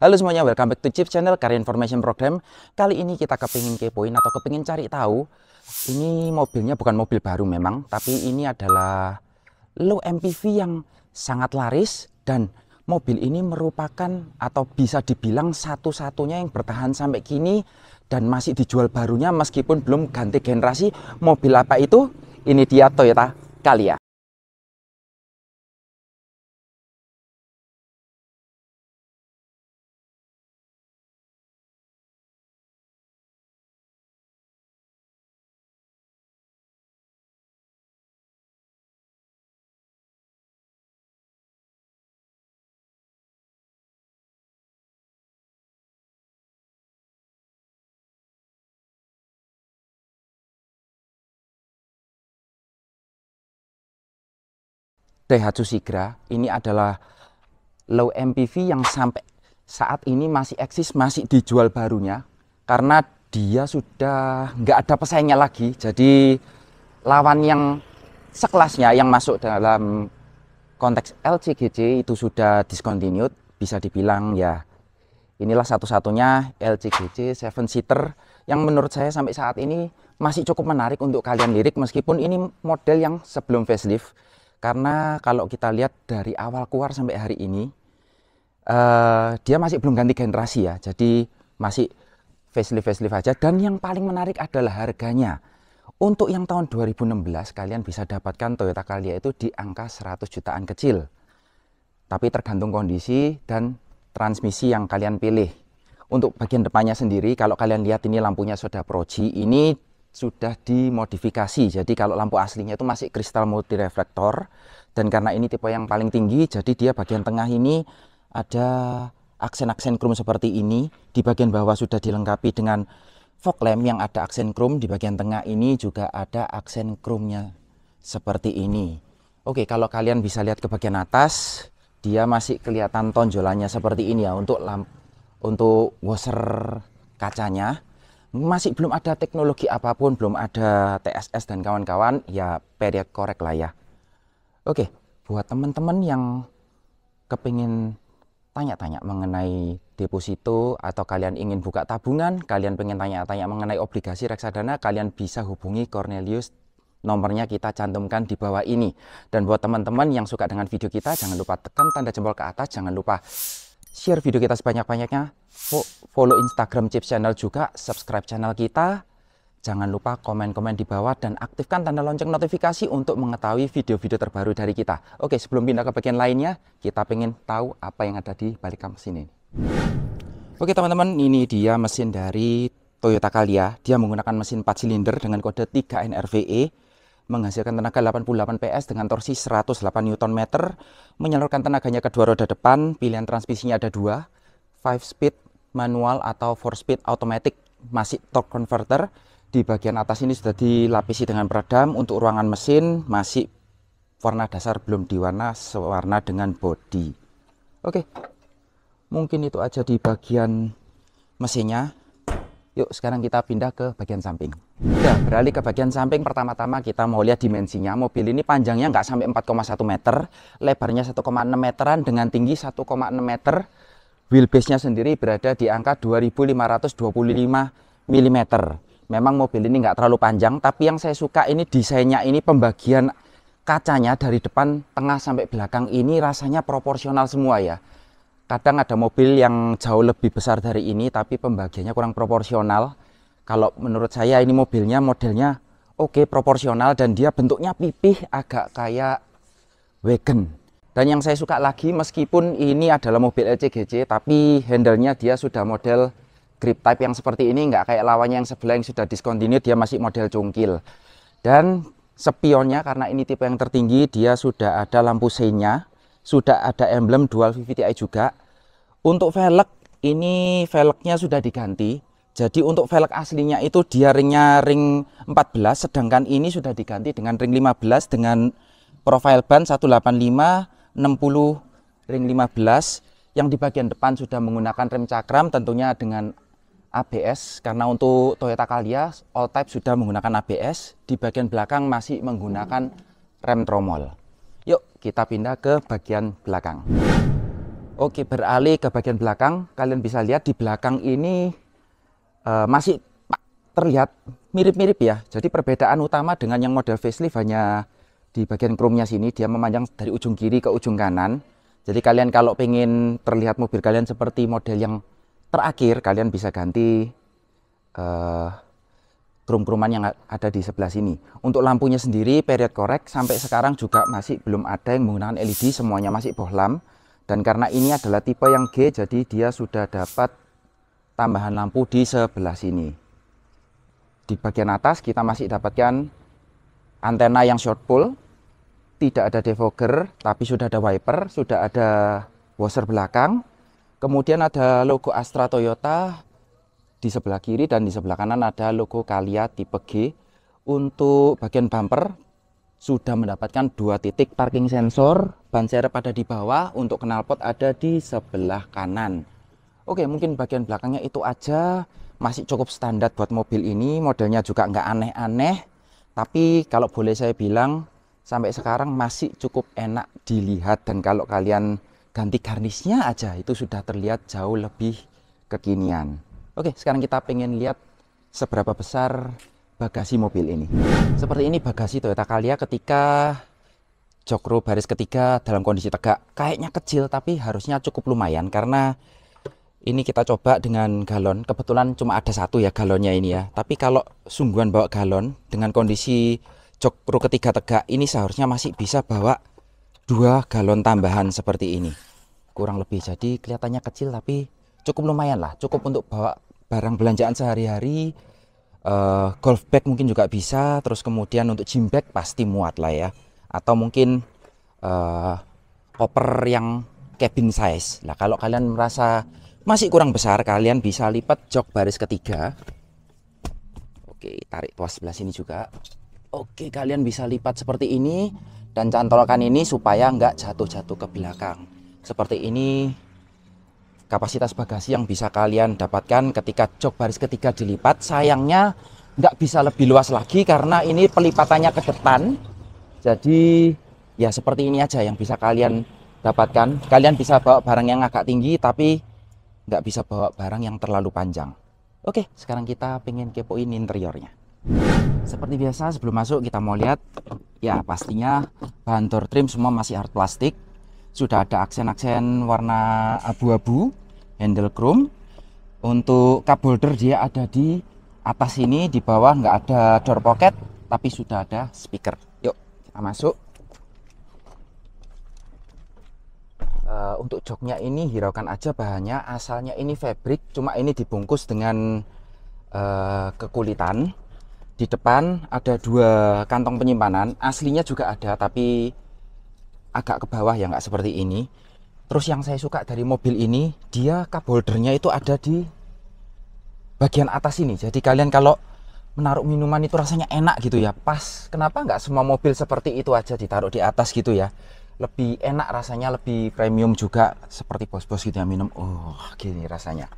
Halo semuanya, welcome back to Chief Channel Car Information Program. Kali ini kita kepingin kepoin atau kepingin cari tahu. Ini mobilnya bukan mobil baru memang, tapi ini adalah low MPV yang sangat laris. Dan mobil ini merupakan atau bisa dibilang satu-satunya yang bertahan sampai kini dan masih dijual barunya meskipun belum ganti generasi. Mobil apa itu? Ini dia Toyota Calya. Daihatsu Sigra ini adalah low MPV yang sampai saat ini masih eksis, masih dijual barunya karena dia sudah nggak ada pesaingnya lagi. Jadi lawan yang sekelasnya yang masuk dalam konteks LCGC itu sudah discontinued. Bisa dibilang ya inilah satu-satunya LCGC 7-seater yang menurut saya sampai saat ini masih cukup menarik untuk kalian lirik meskipun ini model yang sebelum facelift. Karena kalau kita lihat dari awal keluar sampai hari ini, dia masih belum ganti generasi ya. Jadi masih facelift aja. Dan yang paling menarik adalah harganya. Untuk yang tahun 2016, kalian bisa dapatkan Toyota Calya itu di angka 100 jutaan kecil. Tapi tergantung kondisi dan transmisi yang kalian pilih. Untuk bagian depannya sendiri, kalau kalian lihat ini lampunya sudah Proji, ini sudah dimodifikasi. Jadi kalau lampu aslinya itu masih kristal multi reflektor, dan karena ini tipe yang paling tinggi, jadi dia bagian tengah ini ada aksen-aksen chrome seperti ini. Di bagian bawah sudah dilengkapi dengan fog lamp yang ada aksen chrome. Di bagian tengah ini juga ada aksen chrome-nya seperti ini. Oke, kalau kalian bisa lihat ke bagian atas, dia masih kelihatan tonjolannya seperti ini ya. Untuk washer kacanya masih belum ada teknologi apapun, belum ada TSS dan kawan-kawan, ya period korek lah ya. Oke, buat teman-teman yang kepingin tanya-tanya mengenai deposito atau kalian ingin buka tabungan, kalian pengen tanya-tanya mengenai obligasi reksadana, kalian bisa hubungi Cornelius. Nomornya kita cantumkan di bawah ini. Dan buat teman-teman yang suka dengan video kita, jangan lupa tekan tanda jempol ke atas, jangan lupa share video kita sebanyak-banyaknya, follow Instagram Chief Channel juga, subscribe channel kita, jangan lupa komen-komen di bawah dan aktifkan tanda lonceng notifikasi untuk mengetahui video-video terbaru dari kita. Oke, sebelum pindah ke bagian lainnya, kita pengen tahu apa yang ada di balik mesin ini. Oke teman-teman, ini dia mesin dari Toyota Calya. Dia menggunakan mesin 4 silinder dengan kode 3NRVE, menghasilkan tenaga 88 PS dengan torsi 108 Nm, menyalurkan tenaganya ke dua roda depan. Pilihan transmisinya ada dua, 5-speed manual atau 4-speed automatic, masih torque converter. Di bagian atas ini sudah dilapisi dengan peredam. Untuk ruangan mesin masih warna dasar, belum diwarna sewarna dengan bodi. Oke, mungkin itu aja di bagian mesinnya. Yuk sekarang kita pindah ke bagian samping. Ya, beralih ke bagian samping, pertama-tama kita mau lihat dimensinya. Mobil ini panjangnya nggak sampai 4,1 meter, lebarnya 1,6 meteran dengan tinggi 1,6 meter. Wheelbase-nya sendiri berada di angka 2525 mm. Memang mobil ini nggak terlalu panjang, tapi yang saya suka ini desainnya, ini pembagian kacanya dari depan, tengah sampai belakang ini rasanya proporsional semua ya. Kadang ada mobil yang jauh lebih besar dari ini, tapi pembagiannya kurang proporsional. Kalau menurut saya ini modelnya oke, proporsional, dan dia bentuknya pipih, agak kayak wagon. Dan yang saya suka lagi, meskipun ini adalah mobil LCGC, tapi handle-nya dia sudah model grip type yang seperti ini, nggak kayak lawannya yang sebelah yang sudah discontinued, dia masih model cungkil. Dan spionnya, karena ini tipe yang tertinggi, dia sudah ada lampu seinnya, sudah ada emblem dual VVTi juga. Untuk velg, ini velgnya sudah diganti. Jadi untuk velg aslinya itu dia ringnya ring 14, sedangkan ini sudah diganti dengan ring 15 dengan profile ban 185 60 ring 15. Yang di bagian depan sudah menggunakan rem cakram, tentunya dengan ABS, karena untuk Toyota Calya all type sudah menggunakan ABS. Di bagian belakang masih menggunakan rem tromol. Yuk kita pindah ke bagian belakang. Oke, beralih ke bagian belakang, kalian bisa lihat di belakang ini masih terlihat mirip-mirip ya. Jadi perbedaan utama dengan yang model facelift hanya di bagian chrome-nya sini, dia memanjang dari ujung kiri ke ujung kanan. Jadi kalian kalau pengen terlihat mobil kalian seperti model yang terakhir, kalian bisa ganti chrome-chromean yang ada di sebelah sini. Untuk lampunya sendiri period correct sampai sekarang juga masih belum ada yang menggunakan LED, semuanya masih bohlam. Dan karena ini adalah tipe yang G, jadi dia sudah dapat tambahan lampu di sebelah sini. Di bagian atas kita masih dapatkan antena yang short pull, tidak ada defogger, tapi sudah ada wiper, sudah ada washer belakang. Kemudian ada logo Astra Toyota di sebelah kiri dan di sebelah kanan ada logo Calya tipe G. Untuk bagian bumper sudah mendapatkan 2 titik parking sensor, ban serep ada di bawah, untuk knalpot ada di sebelah kanan. Oke, mungkin bagian belakangnya itu aja, masih cukup standar buat mobil ini, modelnya juga nggak aneh-aneh, tapi kalau boleh saya bilang sampai sekarang masih cukup enak dilihat, dan kalau kalian ganti garnisnya aja itu sudah terlihat jauh lebih kekinian. Oke, sekarang kita pengen lihat seberapa besar bagasi mobil ini. Seperti ini bagasi Toyota Calya ketika jok row baris ketiga dalam kondisi tegak. Kayaknya kecil tapi harusnya cukup lumayan, karena ini kita coba dengan galon. Kebetulan cuma ada 1 ya galonnya ini ya. Tapi kalau sungguhan bawa galon dengan kondisi jok row ketiga tegak, ini seharusnya masih bisa bawa 2 galon tambahan seperti ini. Kurang lebih, jadi kelihatannya kecil tapi cukup lumayan lah. Cukup untuk bawa barang belanjaan sehari-hari. Golf bag mungkin juga bisa, terus kemudian untuk gym bag pasti muat lah ya, atau mungkin koper yang cabin size lah. Kalau kalian merasa masih kurang besar, kalian bisa lipat jok baris ketiga. Oke, tarik tuas sebelah sini juga. Oke, kalian bisa lipat seperti ini dan cantolkan ini supaya nggak jatuh-jatuh ke belakang. Seperti ini kapasitas bagasi yang bisa kalian dapatkan ketika jok baris ketiga dilipat. Sayangnya nggak bisa lebih luas lagi karena ini pelipatannya ke depan. Jadi ya seperti ini aja yang bisa kalian dapatkan. Kalian bisa bawa barang yang agak tinggi tapi nggak bisa bawa barang yang terlalu panjang. Oke, sekarang kita pengen kepoin interiornya. Seperti biasa sebelum masuk kita mau lihat, ya pastinya bahan door trim semua masih hard plastik. Sudah ada aksen-aksen warna abu-abu, handle chrome. Untuk cup holder dia ada di atas sini, di bawah nggak ada door pocket tapi sudah ada speaker. Yuk kita masuk. Untuk joknya ini hiraukan aja bahannya, asalnya ini fabric, cuma ini dibungkus dengan kekulitan. Di depan ada 2 kantong penyimpanan, aslinya juga ada tapi agak ke bawah ya, nggak seperti ini. Terus yang saya suka dari mobil ini, dia cup holdernya itu ada di bagian atas ini. Jadi kalian kalau menaruh minuman itu rasanya enak gitu ya, pas. Kenapa nggak semua mobil seperti itu aja ditaruh di atas gitu ya? Lebih enak rasanya, lebih premium juga, seperti bos-bos gitu ya minum. Oh, gini rasanya.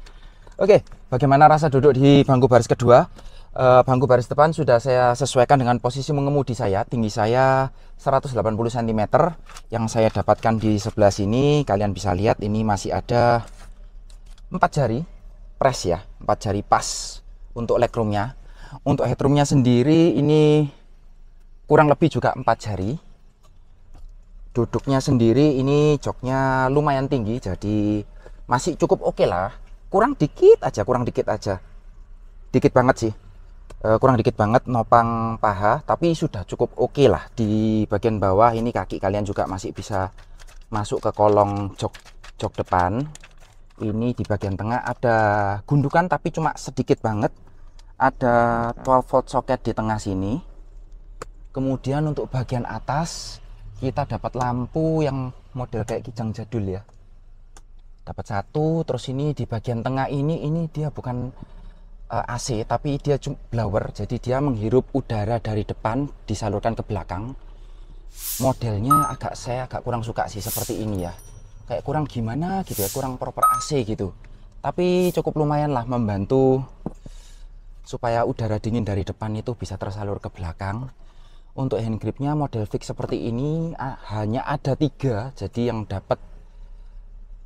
Oke, bagaimana rasa duduk di bangku baris kedua? Bangku baris depan sudah saya sesuaikan dengan posisi mengemudi saya. Tinggi saya 180 cm. Yang saya dapatkan di sebelah sini, kalian bisa lihat ini masih ada 4 jari press ya, 4 jari pas untuk legroomnya. Untuk headroomnya sendiri ini kurang lebih juga 4 jari. Duduknya sendiri ini joknya lumayan tinggi, jadi masih cukup oke lah. Kurang dikit aja, dikit banget sih. Kurang dikit banget nopang paha, tapi sudah cukup oke lah. Di bagian bawah ini kaki kalian juga masih bisa masuk ke kolong jok depan. Ini di bagian tengah ada gundukan tapi cuma sedikit banget. Ada 12 volt soket di tengah sini. Kemudian untuk bagian atas kita dapat lampu yang model kayak kijang jadul ya. Dapat 1, terus ini di bagian tengah ini dia bukan AC tapi dia blower, jadi dia menghirup udara dari depan disalurkan ke belakang. Modelnya saya agak kurang suka sih seperti ini ya, kayak kurang gimana gitu ya, kurang proper AC gitu, tapi cukup lumayan lah membantu supaya udara dingin dari depan itu bisa tersalur ke belakang. Untuk hand gripnya model fix seperti ini hanya ada 3, jadi yang dapat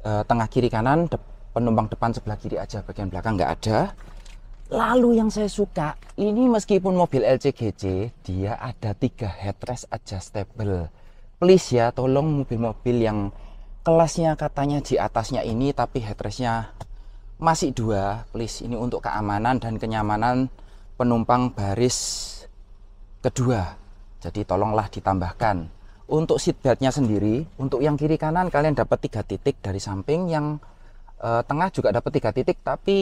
tengah kiri kanan, penumpang depan sebelah kiri aja, bagian belakang nggak ada. Lalu yang saya suka, ini meskipun mobil LCGC, dia ada 3 headrest adjustable. Please ya, tolong mobil-mobil yang kelasnya katanya di atasnya ini, tapi headrestnya masih 2. Please, ini untuk keamanan dan kenyamanan penumpang baris kedua. Jadi tolonglah ditambahkan. Untuk seatbeltnya sendiri, untuk yang kiri kanan kalian dapat 3 titik dari samping, yang tengah juga dapat 3 titik, tapi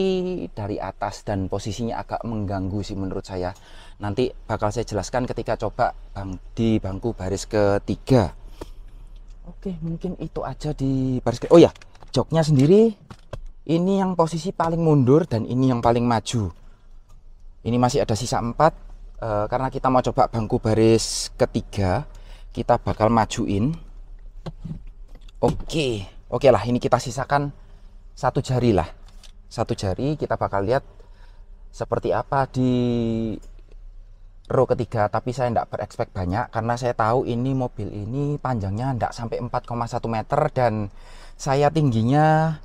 dari atas dan posisinya agak mengganggu sih menurut saya. Nanti bakal saya jelaskan ketika coba di bangku baris ketiga. Oke, mungkin itu aja di baris ketiga. Oh ya, joknya sendiri ini yang posisi paling mundur dan ini yang paling maju. Ini masih ada sisa 4, karena kita mau coba bangku baris ketiga, kita bakal majuin. Oke lah, ini kita sisakan 1 jari lah, 1 jari. Kita bakal lihat seperti apa di row ketiga, tapi saya tidak berekspek banyak karena saya tahu ini mobil ini panjangnya tidak sampai 4,1 meter dan saya tingginya,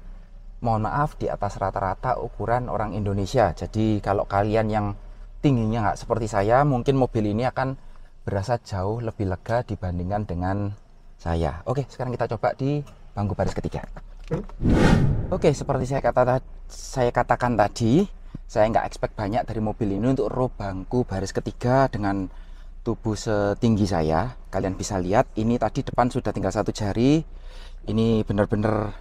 mohon maaf, di atas rata-rata ukuran orang Indonesia. Jadi kalau kalian yang tingginya nggak seperti saya, mungkin mobil ini akan berasa jauh lebih lega dibandingkan dengan saya. Oke, sekarang kita coba di bangku baris ketiga. Oke, seperti saya katakan tadi, saya nggak expect banyak dari mobil ini untuk row bangku baris ketiga dengan tubuh setinggi saya. Kalian bisa lihat, ini tadi depan sudah tinggal 1 jari. Ini benar-benar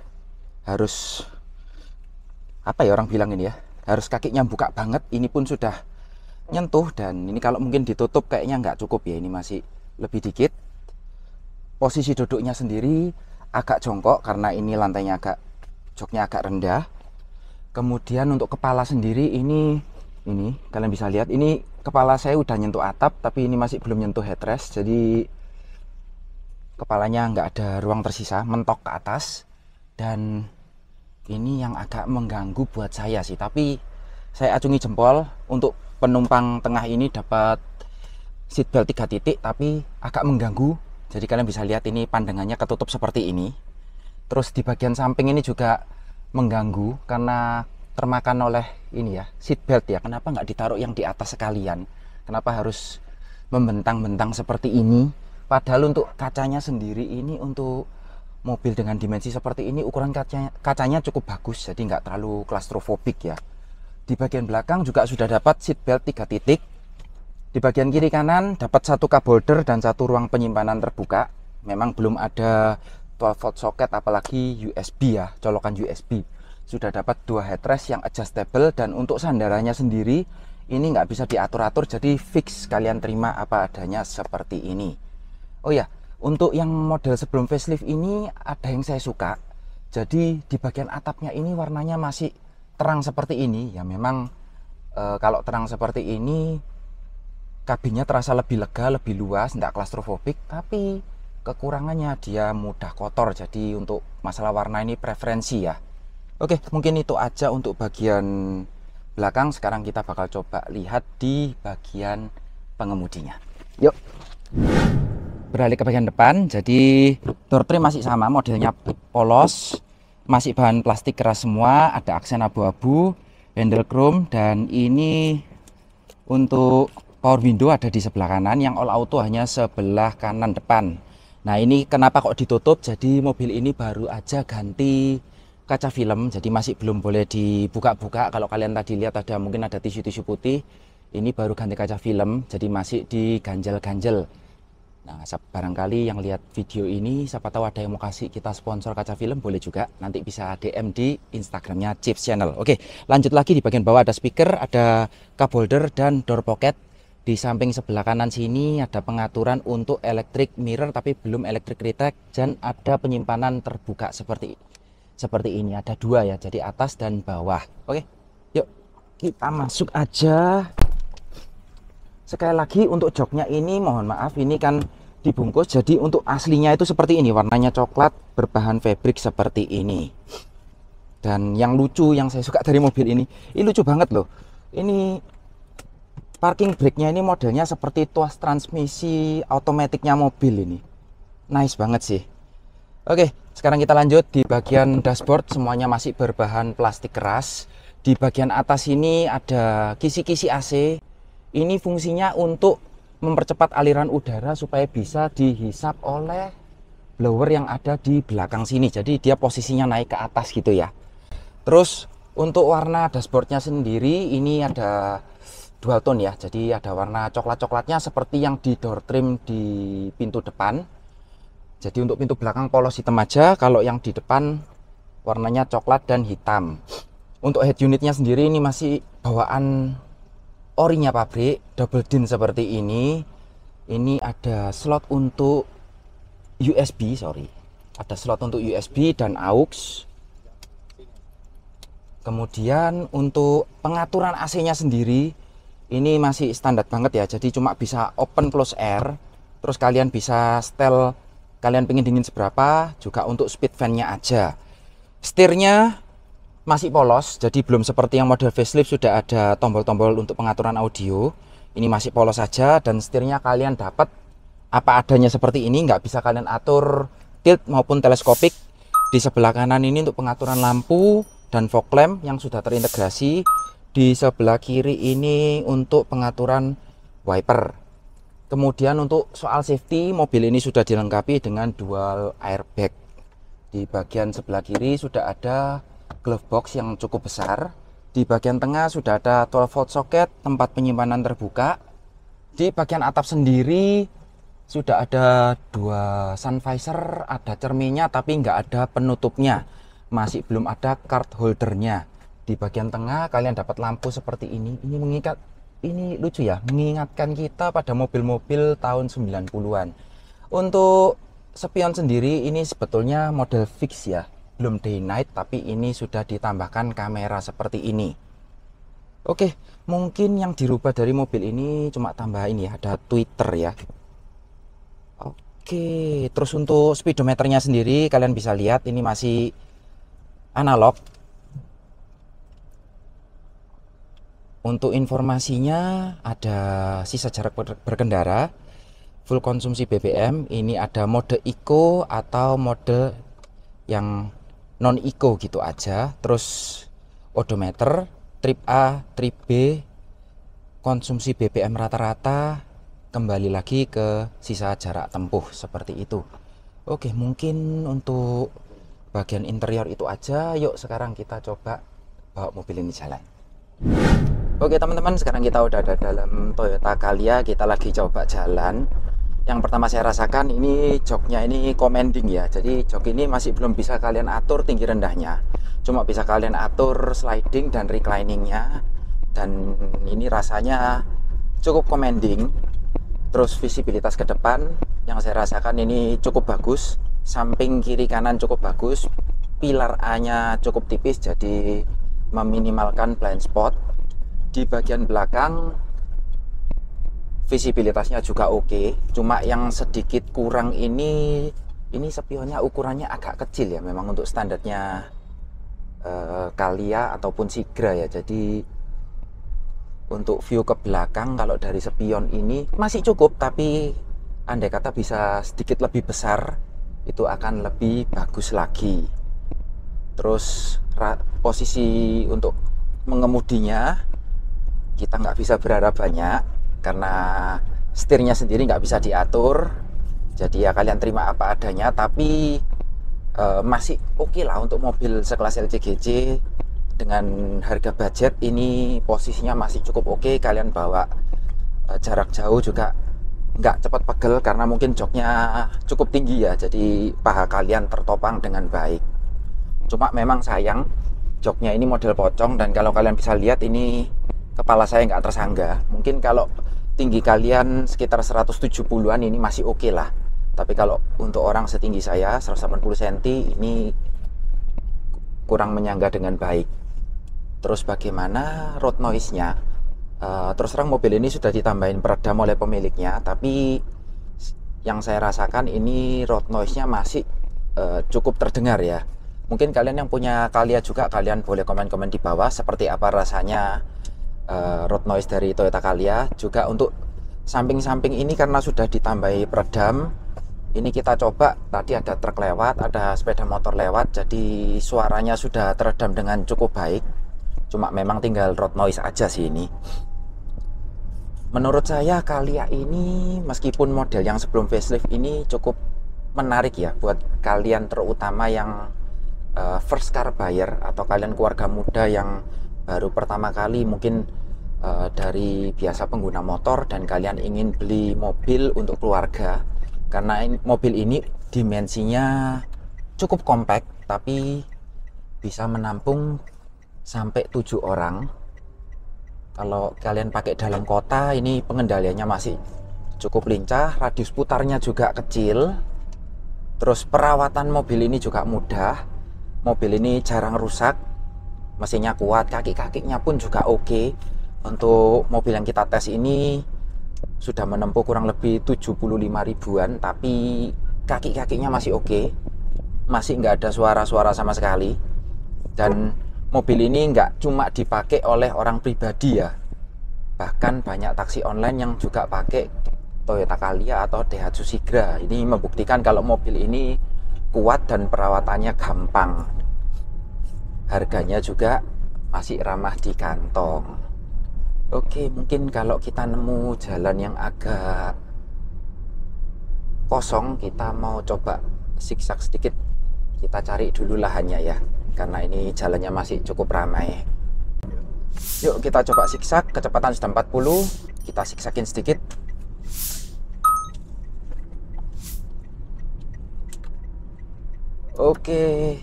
harus, apa ya orang bilang ini ya, harus kakinya buka banget. Ini pun sudah nyentuh, dan ini kalau mungkin ditutup kayaknya nggak cukup ya, ini masih lebih dikit. Posisi duduknya sendiri agak jongkok karena ini lantainya joknya agak rendah. Kemudian untuk kepala sendiri ini kalian bisa lihat, ini kepala saya udah nyentuh atap tapi ini masih belum nyentuh headrest, jadi kepalanya nggak ada ruang tersisa, mentok ke atas. Dan ini yang agak mengganggu buat saya sih, tapi saya acungi jempol untuk penumpang tengah ini dapat seatbelt 3 titik, tapi agak mengganggu. Jadi kalian bisa lihat ini pandangannya ketutup seperti ini. Terus di bagian samping ini juga mengganggu karena termakan oleh ini ya, seatbelt ya. Kenapa nggak ditaruh yang di atas sekalian? Kenapa harus membentang-bentang seperti ini? Padahal untuk kacanya sendiri ini, untuk mobil dengan dimensi seperti ini, ukuran kacanya cukup bagus, jadi nggak terlalu klaustrofobik ya. Di bagian belakang juga sudah dapat seatbelt 3 titik. Di bagian kiri kanan dapat 1 cup holder dan 1 ruang penyimpanan terbuka. Memang belum ada 12 volt socket apalagi USB ya, colokan USB. Sudah dapat 2 headrest yang adjustable, dan untuk sandarannya sendiri ini nggak bisa diatur-atur, jadi fix, kalian terima apa adanya seperti ini. Oh ya, untuk yang model sebelum facelift ini ada yang saya suka. Jadi di bagian atapnya ini warnanya masih terang seperti ini ya. Memang kalau terang seperti ini kabinnya terasa lebih lega, lebih luas, tidak klaustrofobik, tapi kekurangannya dia mudah kotor. Jadi untuk masalah warna ini preferensi ya. Oke, mungkin itu aja untuk bagian belakang. Sekarang kita bakal coba lihat di bagian pengemudinya. Yuk. Beralih ke bagian depan. Jadi door trim masih sama, modelnya polos, masih bahan plastik keras semua, ada aksen abu-abu, handle chrome, dan ini untuk power window ada di sebelah kanan, yang all auto hanya sebelah kanan depan. Nah, ini kenapa kok ditutup? Jadi mobil ini baru aja ganti kaca film, jadi masih belum boleh dibuka-buka. Kalau kalian tadi lihat mungkin ada tisu-tisu putih, ini baru ganti kaca film, jadi masih diganjel-ganjel. Nah, barangkali yang lihat video ini, siapa tahu ada yang mau kasih kita sponsor kaca film, boleh juga. Nanti bisa DM di Instagramnya Chips Channel. Oke, lanjut lagi. Di bagian bawah ada speaker, ada cup holder dan door pocket. Di samping sebelah kanan sini ada pengaturan untuk electric mirror tapi belum electric retract, dan ada penyimpanan terbuka seperti ini. Ada 2 ya, jadi atas dan bawah. Oke, yuk kita masuk aja. Sekali lagi untuk joknya ini, mohon maaf, ini kan dibungkus, jadi untuk aslinya itu seperti ini, warnanya coklat berbahan fabric seperti ini. Dan yang lucu, yang saya suka dari mobil ini lucu banget loh. Ini parking brake-nya ini modelnya seperti tuas transmisi otomatiknya mobil ini. Nice banget sih. Oke, Sekarang kita lanjut di bagian dashboard, semuanya masih berbahan plastik keras. Di bagian atas ini ada kisi-kisi AC. Ini fungsinya untuk mempercepat aliran udara supaya bisa dihisap oleh blower yang ada di belakang sini. Jadi dia posisinya naik ke atas gitu ya. Terus untuk warna dashboardnya sendiri ini ada dual tone ya. Jadi ada warna coklat-coklatnya seperti yang di door trim di pintu depan. Jadi untuk pintu belakang polos hitam aja, kalau yang di depan warnanya coklat dan hitam. Untuk head unitnya sendiri ini masih bawaan orinya pabrik, double din seperti ini. Ini ada slot untuk USB, ada slot untuk USB dan aux. Kemudian untuk pengaturan AC-nya sendiri, ini masih standar banget ya. Jadi cuma bisa open close air. Terus kalian bisa setel kalian pengen dingin seberapa, juga untuk speed fan-nya aja. Setirnya masih polos, jadi belum seperti yang model facelift sudah ada tombol-tombol untuk pengaturan audio. Ini masih polos saja, dan setirnya kalian dapat apa adanya seperti ini, nggak bisa kalian atur tilt maupun teleskopik. Di sebelah kanan ini untuk pengaturan lampu dan fog lamp yang sudah terintegrasi. Di sebelah kiri ini untuk pengaturan wiper. Kemudian untuk soal safety, mobil ini sudah dilengkapi dengan dual airbag. Di bagian sebelah kiri sudah ada glove box yang cukup besar. Di bagian tengah sudah ada 12 volt socket, tempat penyimpanan terbuka. Di bagian atap sendiri sudah ada dua sun visor, ada cerminnya tapi nggak ada penutupnya. Masih belum ada card holdernya. Di bagian tengah kalian dapat lampu seperti ini. Ini lucu ya, mengingatkan kita pada mobil-mobil tahun 90-an. Untuk spion sendiri ini sebetulnya model fix ya, belum day night, tapi ini sudah ditambahkan kamera seperti ini. Oke, mungkin yang dirubah dari mobil ini cuma tambah ini ya, ada tweeter ya. Oke, terus untuk speedometernya sendiri kalian bisa lihat ini masih analog. Untuk informasinya ada sisa jarak berkendara, full konsumsi BBM, ini ada mode eco atau mode yang non eco gitu aja. Terus odometer, trip A, trip B, konsumsi BBM rata-rata, kembali lagi ke sisa jarak tempuh seperti itu. Oke, mungkin untuk bagian interior itu aja. Yuk sekarang kita coba bawa mobil ini jalan. Oke teman-teman, sekarang kita udah ada dalam Toyota Calya, kita lagi coba jalan. Yang pertama saya rasakan ini joknya ini commanding ya. Jadi jok ini masih belum bisa kalian atur tinggi rendahnya. Cuma bisa kalian atur sliding dan recliningnya. Dan ini rasanya cukup commanding. Terus visibilitas ke depan yang saya rasakan ini cukup bagus. Samping kiri kanan cukup bagus. Pilar A-nya cukup tipis jadi meminimalkan blind spot. Di bagian belakang visibilitasnya juga oke, cuma yang sedikit kurang ini spionnya ukurannya agak kecil ya, memang untuk standarnya Calya ataupun Sigra ya. Jadi untuk view ke belakang kalau dari spion ini masih cukup, tapi andai kata bisa sedikit lebih besar itu akan lebih bagus lagi. Terus posisi untuk mengemudinya kita nggak bisa berharap banyak karena setirnya sendiri nggak bisa diatur, jadi ya kalian terima apa adanya. Tapi masih oke lah untuk mobil sekelas LCGC dengan harga budget ini, posisinya masih cukup oke. Kalian bawa jarak jauh juga nggak cepat pegel karena mungkin joknya cukup tinggi ya, jadi paha kalian tertopang dengan baik. Cuma memang sayang joknya ini model pocong, dan kalau kalian bisa lihat ini kepala saya nggak tersangga. Mungkin kalau tinggi kalian sekitar 170-an ini masih oke lah. Tapi kalau untuk orang setinggi saya 180 cm ini kurang menyangga dengan baik. Terus bagaimana road noise-nya? Terus terang mobil ini sudah ditambahin peredam oleh pemiliknya, tapi yang saya rasakan ini road noise-nya masih cukup terdengar ya. Mungkin kalian yang punya Calya juga, kalian boleh komen-komen di bawah seperti apa rasanya road noise dari Toyota Calya. Juga untuk samping-samping ini karena sudah ditambahi peredam, Ini kita coba, tadi ada truk lewat, ada sepeda motor lewat, jadi suaranya sudah teredam dengan cukup baik. Cuma memang tinggal road noise aja sih ini. Menurut saya Calya ini meskipun model yang sebelum facelift ini cukup menarik ya buat kalian, terutama yang first car buyer atau kalian keluarga muda yang baru pertama kali mungkin dari biasa pengguna motor dan kalian ingin beli mobil untuk keluarga. Karena mobil ini dimensinya cukup compact tapi bisa menampung sampai 7 orang. Kalau kalian pakai dalam kota, ini pengendaliannya masih cukup lincah, radius putarnya juga kecil. Terus perawatan mobil ini juga mudah. Mobil ini jarang rusak, mesinnya kuat, kaki-kakinya pun juga oke. Untuk mobil yang kita tes ini sudah menempuh kurang lebih 75 ribuan, tapi kaki-kakinya masih oke. Masih nggak ada suara-suara sama sekali. Dan mobil ini nggak cuma dipakai oleh orang pribadi ya, bahkan banyak taksi online yang juga pakai Toyota Calya atau Daihatsu Sigra. Ini membuktikan kalau mobil ini kuat dan perawatannya gampang. Harganya juga masih ramah di kantong. Oke, mungkin kalau kita nemu jalan yang agak kosong, kita mau coba zigzag sedikit. Kita cari dulu lahannya ya, karena ini jalannya masih cukup ramai. Yuk kita coba zigzag, kecepatan sudah 40, kita zigzagin sedikit. Oke,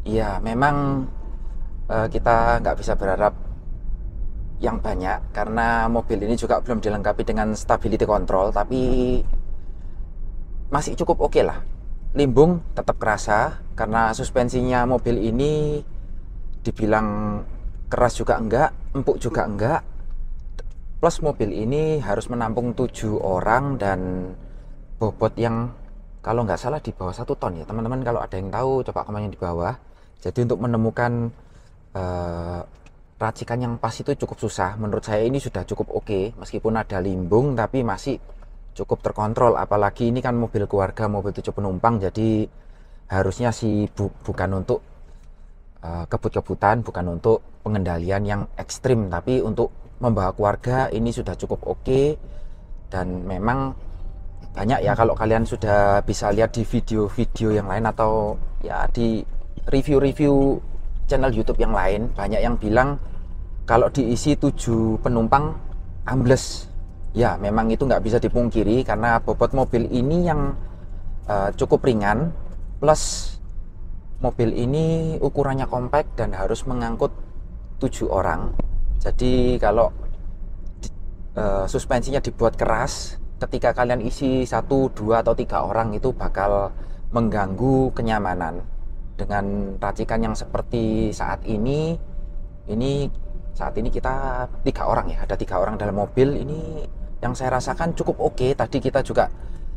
ya memang kita nggak bisa berharap yang banyak karena mobil ini juga belum dilengkapi dengan stability control, tapi masih cukup oke lah. Limbung tetap kerasa karena suspensinya mobil ini dibilang keras juga enggak, empuk juga enggak. Plus mobil ini harus menampung 7 orang dan bobot yang kalau nggak salah di bawah 1 ton ya teman-teman. Kalau ada yang tahu coba komen di bawah. Jadi untuk menemukan racikan yang pas itu cukup susah. Menurut saya ini sudah cukup oke, meskipun ada limbung tapi masih cukup terkontrol. Apalagi ini kan mobil keluarga, mobil 7 penumpang, jadi harusnya sih bukan untuk kebut-kebutan, bukan untuk pengendalian yang ekstrim, tapi untuk membawa keluarga ini sudah cukup oke. Dan memang banyak ya, kalau kalian sudah bisa lihat di video-video yang lain atau ya di review-review channel YouTube yang lain, banyak yang bilang kalau diisi 7 penumpang ambles. Ya memang itu nggak bisa dipungkiri karena bobot mobil ini yang cukup ringan, plus mobil ini ukurannya compact dan harus mengangkut 7 orang. Jadi kalau suspensinya dibuat keras, ketika kalian isi 1, 2 atau 3 orang itu bakal mengganggu kenyamanan. Dengan racikan yang seperti saat ini kita 3 orang ya, ada 3 orang dalam mobil. Ini yang saya rasakan cukup oke. Tadi kita juga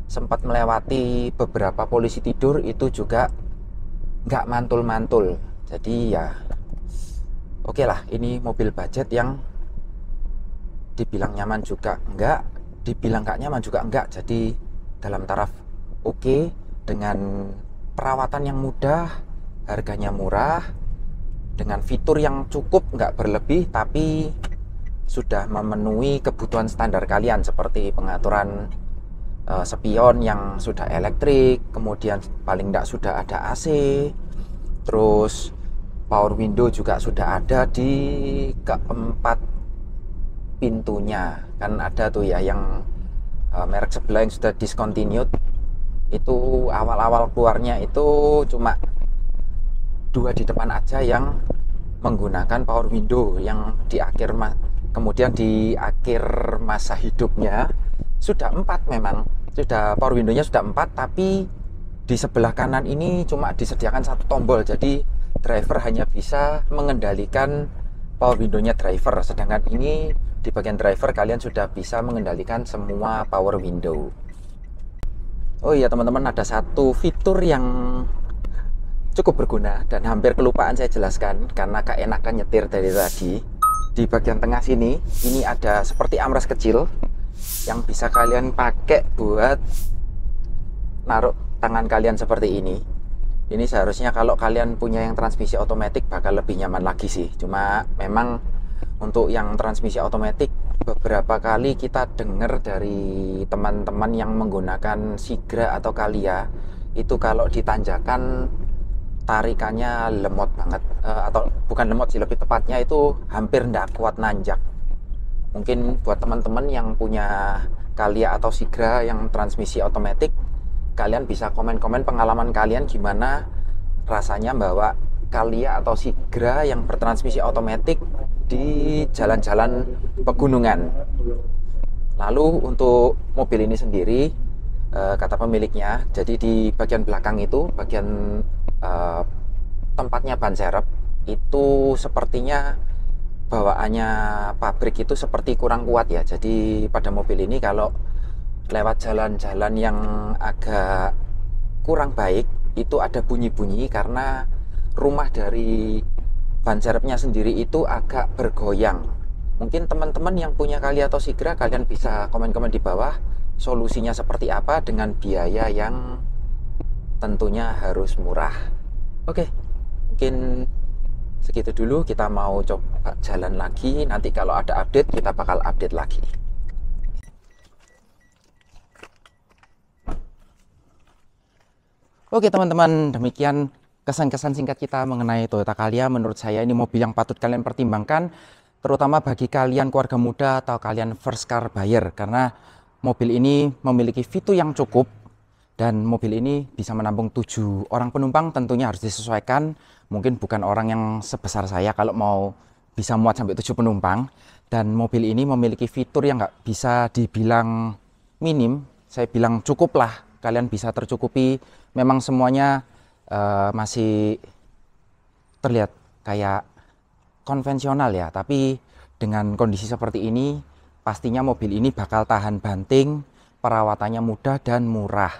sempat melewati beberapa polisi tidur, itu juga nggak mantul-mantul. Jadi ya oke lah, ini mobil budget yang dibilang nyaman juga enggak, dibilang nggak nyaman juga enggak. Jadi dalam taraf oke, dengan perawatan yang mudah, harganya murah, dengan fitur yang cukup, nggak berlebih tapi sudah memenuhi kebutuhan standar kalian, seperti pengaturan spion yang sudah elektrik, kemudian paling nggak sudah ada AC, terus power window juga sudah ada di keempat pintunya. Kan ada tuh ya yang merek sebelah yang sudah discontinued, itu awal-awal keluarnya itu cuma 2 di depan aja yang menggunakan power window, yang di akhir kemudian di akhir masa hidupnya sudah 4, memang sudah power windownya sudah 4, tapi di sebelah kanan ini cuma disediakan 1 tombol, jadi driver hanya bisa mengendalikan power windownya driver, sedangkan ini di bagian driver kalian sudah bisa mengendalikan semua power window. Oh iya teman-teman, ada satu fitur yang cukup berguna dan hampir kelupaan saya jelaskan karena keenakan nyetir dari tadi. Di bagian tengah sini ini ada seperti armrest kecil yang bisa kalian pakai buat naruh tangan kalian seperti ini. Ini seharusnya kalau kalian punya yang transmisi otomatis bakal lebih nyaman lagi sih. Cuma memang untuk yang transmisi otomatis beberapa kali kita dengar dari teman-teman yang menggunakan Sigra atau Kalia itu kalau ditanjakan tarikannya lemot banget, atau bukan lemot sih, lebih tepatnya itu hampir ndak kuat nanjak. Mungkin buat teman-teman yang punya Kalia atau Sigra yang transmisi otomatis, kalian bisa komen-komen pengalaman kalian gimana rasanya bawa Kalia atau Sigra yang bertransmisi otomatis di jalan-jalan pegunungan. Lalu untuk mobil ini sendiri, kata pemiliknya, jadi di bagian belakang itu, bagian tempatnya ban serep itu sepertinya bawaannya pabrik itu seperti kurang kuat ya. Jadi pada mobil ini kalau lewat jalan-jalan yang agak kurang baik itu ada bunyi-bunyi karena rumah dari ban serepnya sendiri itu agak bergoyang. Mungkin teman-teman yang punya Kalia atau Sigra, kalian bisa komen-komen di bawah solusinya seperti apa dengan biaya yang tentunya harus murah. Oke, mungkin segitu dulu. Kita mau coba jalan lagi. Nanti kalau ada update kita bakal update lagi. Oke teman-teman, demikian kesan-kesan singkat kita mengenai Toyota Calya. Menurut saya ini mobil yang patut kalian pertimbangkan, terutama bagi kalian keluarga muda atau kalian first car buyer, karena mobil ini memiliki fitur yang cukup dan mobil ini bisa menampung 7 orang penumpang. Tentunya harus disesuaikan, mungkin bukan orang yang sebesar saya kalau mau bisa muat sampai 7 penumpang. Dan mobil ini memiliki fitur yang nggak bisa dibilang minim, saya bilang cukup lah, kalian bisa tercukupi. Memang semuanya masih terlihat kayak konvensional ya, tapi dengan kondisi seperti ini pastinya mobil ini bakal tahan banting, perawatannya mudah dan murah.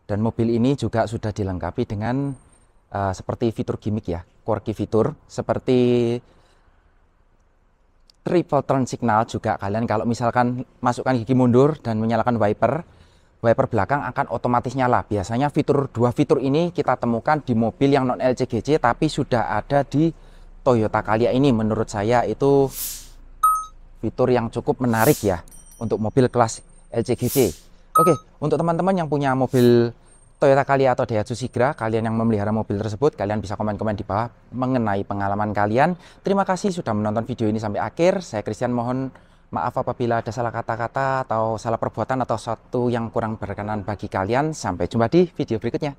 Dan mobil ini juga sudah dilengkapi dengan seperti fitur gimmick ya, quirky fitur seperti triple turn signal. Juga kalian kalau misalkan masukkan gigi mundur dan menyalakan wiper belakang akan otomatis nyala. Biasanya dua fitur ini kita temukan di mobil yang non LCGC, tapi sudah ada di Toyota Calya ini. Menurut saya itu fitur yang cukup menarik ya untuk mobil kelas LCGC. Oke, untuk teman-teman yang punya mobil Toyota Calya atau Daihatsu Sigra, kalian yang memelihara mobil tersebut, kalian bisa komen-komen di bawah mengenai pengalaman kalian. Terima kasih sudah menonton video ini sampai akhir. Saya Christian, mohon maaf apabila ada salah kata-kata atau salah perbuatan atau sesuatu yang kurang berkenan bagi kalian. Sampai jumpa di video berikutnya.